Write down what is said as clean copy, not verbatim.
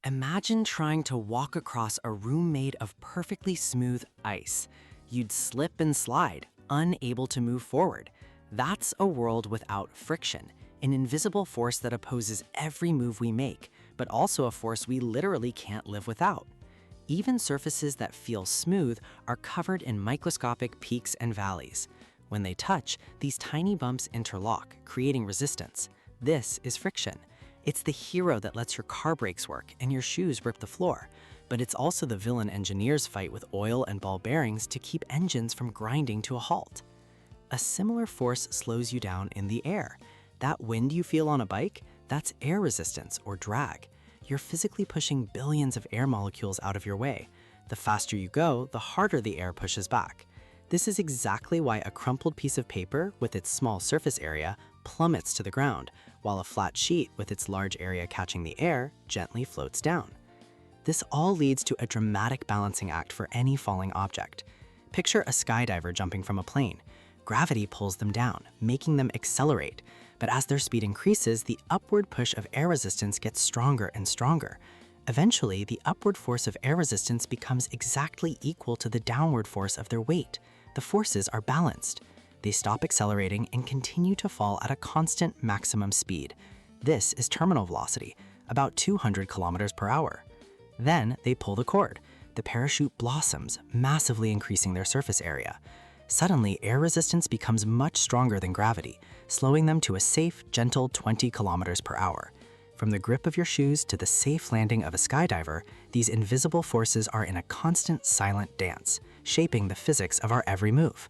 Imagine trying to walk across a room made of perfectly smooth ice. You'd slip and slide, unable to move forward. That's a world without friction, an invisible force that opposes every move we make, but also a force we literally can't live without. Even surfaces that feel smooth are covered in microscopic peaks and valleys. When they touch, these tiny bumps interlock, creating resistance. This is friction. It's the hero that lets your car brakes work and your shoes rip the floor. But it's also the villain engineers fight with oil and ball bearings to keep engines from grinding to a halt. A similar force slows you down in the air. That wind you feel on a bike, that's air resistance or drag. You're physically pushing billions of air molecules out of your way. The faster you go, the harder the air pushes back. This is exactly why a crumpled piece of paper with its small surface area plummets to the ground, while a flat sheet with its large area catching the air gently floats down. This all leads to a dramatic balancing act for any falling object. Picture a skydiver jumping from a plane. Gravity pulls them down, making them accelerate. But as their speed increases, the upward push of air resistance gets stronger and stronger. Eventually, the upward force of air resistance becomes exactly equal to the downward force of their weight. The forces are balanced. They stop accelerating and continue to fall at a constant maximum speed. This is terminal velocity, about 200 kilometers per hour. Then they pull the cord. The parachute blossoms, massively increasing their surface area. Suddenly, air resistance becomes much stronger than gravity, slowing them to a safe, gentle 20 kilometers per hour. From the grip of your shoes to the safe landing of a skydiver, these invisible forces are in a constant, silent dance, shaping the physics of our every move.